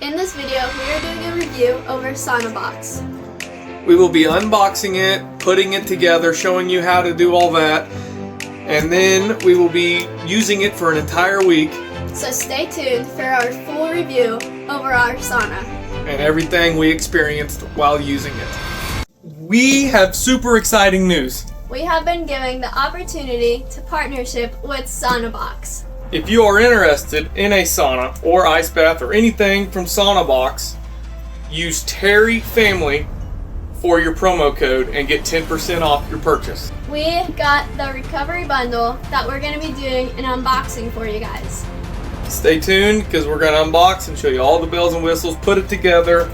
In this video, we are doing a review over Saunabox. We will be unboxing it, putting it together, showing you how to do all that, and then we will be using it for an entire week. So stay tuned for our full review over our sauna And everything we experienced while using it. We have super exciting news. We have been given the opportunity to partnership with Saunabox. If you are interested in a sauna or ice bath or anything from Saunabox, use Terry Family for your promo code and get 10% off your purchase. We got the recovery bundle that we're going to be doing an unboxing for you guys. Stay tuned because we're going to unbox and show you all the bells and whistles, put it together,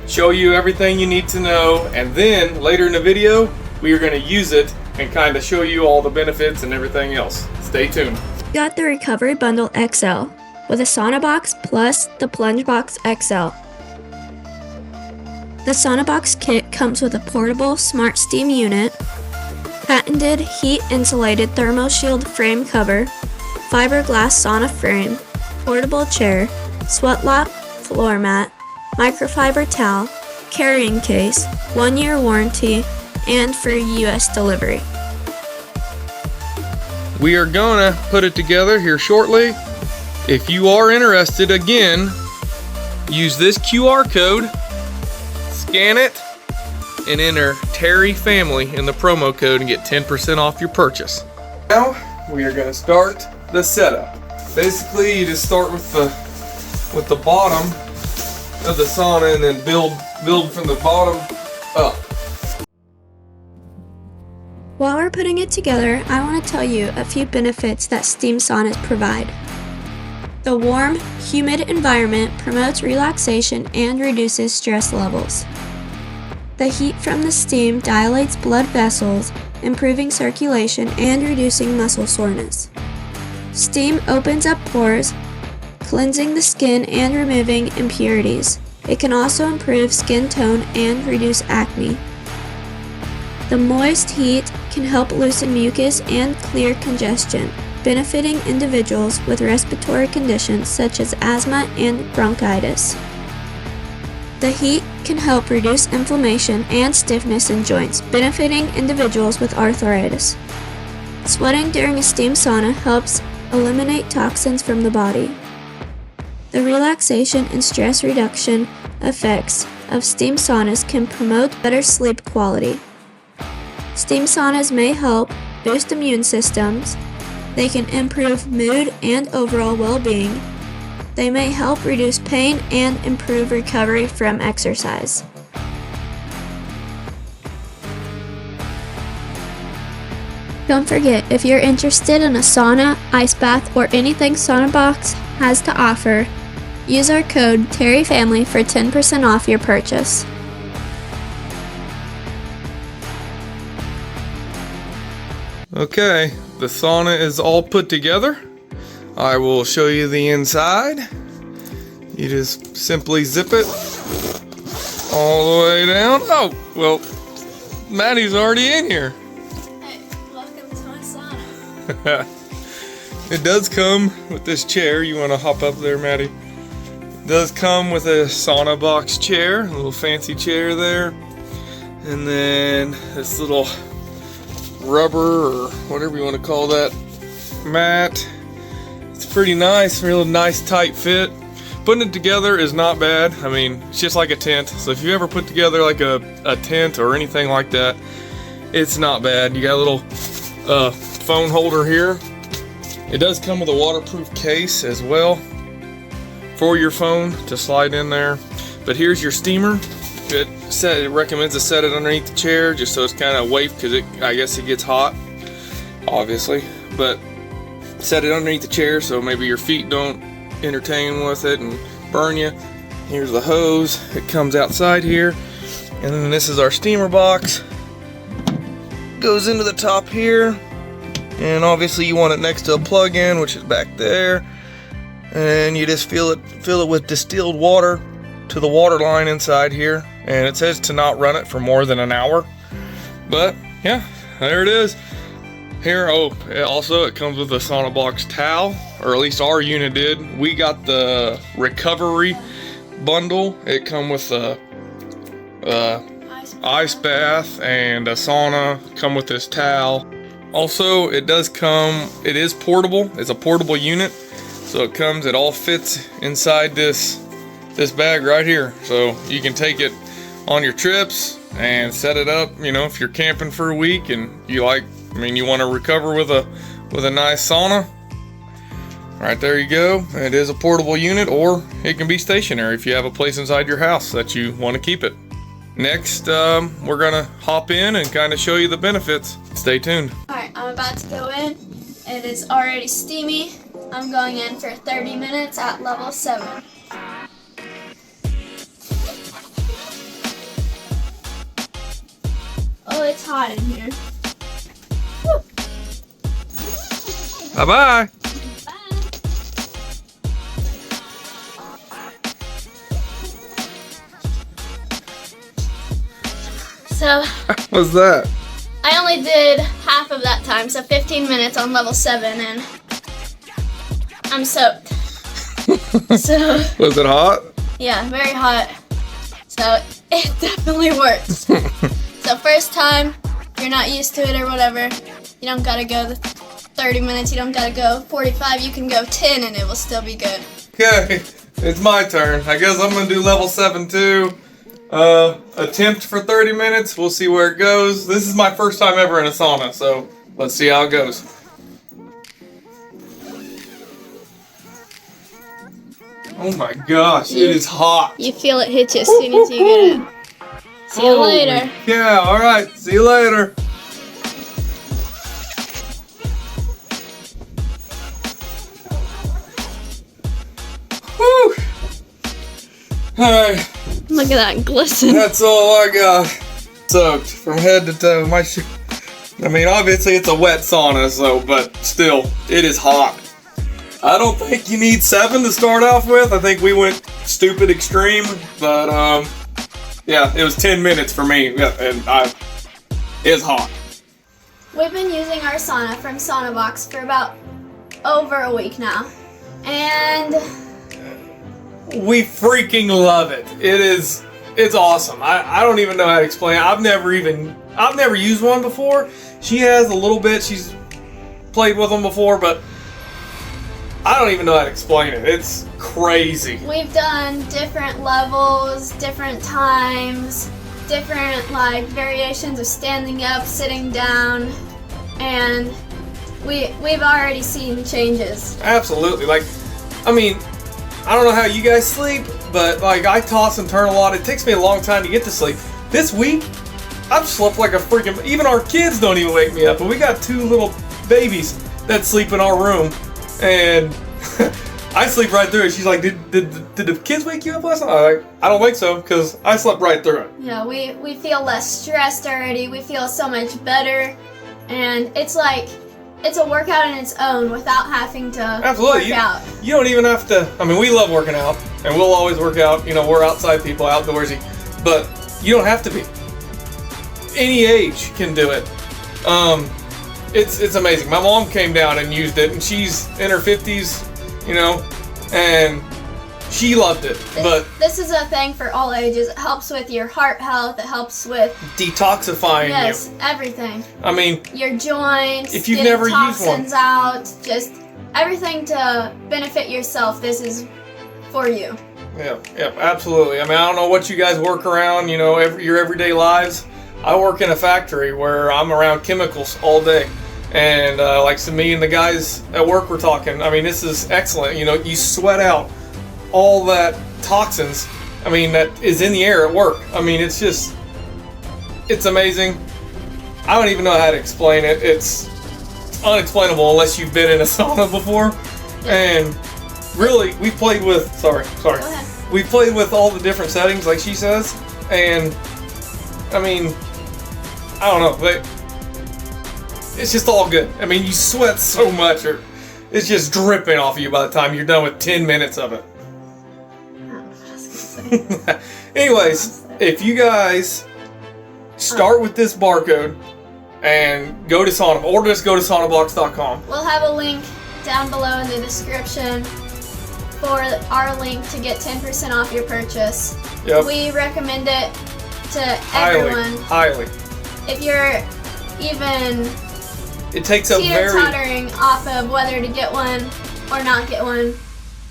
show you everything you need to know, and then later in the video we are going to use it and kind of show you all the benefits and everything else. Stay tuned. Got the Recovery Bundle XL with a Saunabox plus the Plunge Box XL. The Saunabox kit comes with a portable smart steam unit, patented heat-insulated thermal shield frame cover, fiberglass sauna frame, portable chair, sweat lock floor mat, microfiber towel, carrying case, 1-year warranty, and free US delivery. We are gonna put it together here shortly. If you are interested, again, use this QR code, scan it, and enter Terry Family in the promo code and get 10% off your purchase. Now we are gonna start the setup. Basically, you just start with the bottom of the sauna and then build from the bottom up. While we're putting it together, I want to tell you a few benefits that steam saunas provide. The warm, humid environment promotes relaxation and reduces stress levels. The heat from the steam dilates blood vessels, improving circulation and reducing muscle soreness. Steam opens up pores, cleansing the skin and removing impurities. It can also improve skin tone and reduce acne. The moist heat can help loosen mucus and clear congestion, benefiting individuals with respiratory conditions such as asthma and bronchitis. The heat can help reduce inflammation and stiffness in joints, benefiting individuals with arthritis. Sweating during a steam sauna helps eliminate toxins from the body. The relaxation and stress reduction effects of steam saunas can promote better sleep quality. Steam saunas may help boost immune systems. They can improve mood and overall well-being. They may help reduce pain and improve recovery from exercise. Don't forget, if you're interested in a sauna, ice bath, or anything Saunabox has to offer, use our code TerryFamily for 10% off your purchase. Okay, the sauna is all put together. I will show you the inside. You just simply zip it all the way down. Oh, well, Maddie's already in here. Hey, welcome to my sauna. It does come with this chair. You want to hop up there, Maddie? It does come with a Saunabox chair, a little fancy chair there. And then this little rubber or whatever you want to call that mat. It's pretty nice, real nice tight fit. Putting it together is not bad. I mean, it's just like a tent. So if you ever put together like a tent or anything like that, it's not bad. You got a little phone holder here. It does come with a waterproof case as well for your phone to slide in there. But here's your steamer. It recommends to set it underneath the chair just so it's kind of away because I guess it gets hot, obviously. But set it underneath the chair so maybe your feet don't entertain with it and burn you. Here's the hose. It comes outside here. And then this is our steamer box. Goes into the top here. And obviously you want it next to a plug-in, which is back there. And you just fill it with distilled water to the water line inside here. And it says to not run it for more than an hour. But yeah, there it is. Here, also it comes with a Saunabox towel, or at least our unit did. We got the recovery bundle. It come with a ice bath and a sauna. Come with this towel. Also, it is portable. It's a portable unit. So it all fits inside this bag right here. So you can take it on your trips and set it up, if you're camping for a week and you want to recover with a nice sauna. Right there you go. It is a portable unit, or it can be stationary if you have a place inside your house that you want to keep it. Next, we're gonna hop in and kind of show you the benefits. Stay tuned. Alright, I'm about to go in. It is already steamy. I'm going in for 30 minutes at level 7. Oh, it's hot in here. Woo. Bye-bye. So, What's that? I only did half of that time, so 15 minutes on level 7, and I'm soaked. So, Was it hot? yeah, very hot. So, it definitely works. So, first time, you're not used to it or whatever, you don't gotta go the 30 minutes, you don't gotta go 45, you can go 10 and it will still be good. Okay, it's my turn. I guess I'm gonna do level 7 too. Attempt for 30 minutes. We'll see where it goes. This is my first time ever in a sauna, so let's see how it goes. Oh my gosh, it is hot. You feel it hit you as soon as you get in. See you later. Yeah, alright. See you later. Whew. Alright. Look at that glisten. That's all I got. Soaked from head to toe. Obviously it's a wet sauna, but still, it is hot. I don't think you need 7 to start off with. I think we went stupid extreme, but yeah, it was 10 minutes for me, and it's hot. We've been using our sauna from Saunabox for about over a week now, and we freaking love it. It's awesome. I don't even know how to explain it. I've never used one before. She has a little bit. She's played with them before, but I don't even know how to explain it. It's crazy. We've done different levels, different times, different variations of standing up, sitting down, and we've already seen changes. Absolutely. I don't know how you guys sleep, but I toss and turn a lot. It takes me a long time to get to sleep. This week, I've slept like a freaking... Even our kids don't even wake me up, but we got 2 little babies that sleep in our room, and I sleep right through it. She's like, did the kids wake you up last night? I'm like, I don't think so, because I slept right through it. Yeah, we feel less stressed already. We feel so much better, and it's like... It's a workout in its own without having to Absolutely. work out. You don't even have to... we love working out, and we'll always work out. We're outside people, outdoorsy, but you don't have to be. Any age can do it. It's amazing. My mom came down and used it, and she's in her 50s, and she loved it. But this is a thing for all ages. It helps with your heart health. It helps with detoxifying yes, everything. Your joints. If you've never used one, toxins out. Just everything to benefit yourself. This is for you. Yeah, absolutely. I don't know what you guys work around. Your everyday lives. I work in a factory where I'm around chemicals all day. And me and the guys at work were talking. This is excellent. You sweat out all that toxins, that is in the air at work. It's amazing. I don't even know how to explain it. It's unexplainable unless you've been in a sauna before. And really, we played with, sorry. Go ahead. We played with all the different settings, like she says. And, I don't know, but it's just all good. You sweat so much, or it's just dripping off of you by the time you're done with 10 minutes of it. Anyways, if you guys start with this barcode and go to Saunabox, or just go to saunabox.com. We'll have a link down below in the description. for our link to get 10% off your purchase. Yep. We recommend it to everyone. Highly. If you're even It takes a teeter-tottering off of whether to get one or not get one,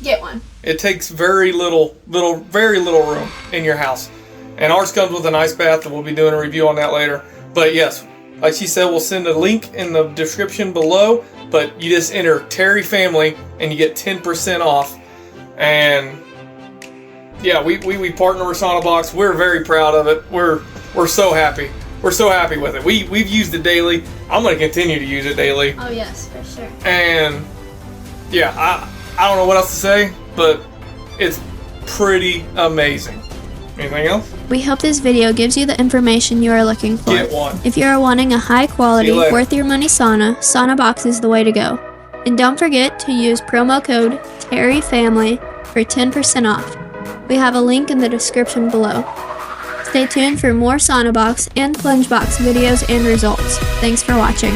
get one. It takes very little room in your house. And ours comes with an ice bath, and we'll be doing a review on that later. But yes, like she said, we'll send a link in the description below. But you just enter Terry Family, and you get 10% off. And yeah, we partner with Saunabox. We're very proud of it. We're so happy. We're so happy with it. We've used it daily. I'm going to continue to use it daily. Oh yes, for sure. And yeah, I don't know what else to say, but it's pretty amazing. Anything else? We hope this video gives you the information you are looking for. Get one. If you are wanting a high quality, See you later. worth your money sauna, Saunabox is the way to go. And don't forget to use promo code TerryFamily for 10% off. We have a link in the description below. Stay tuned for more Saunabox and Plungebox videos and results. Thanks for watching.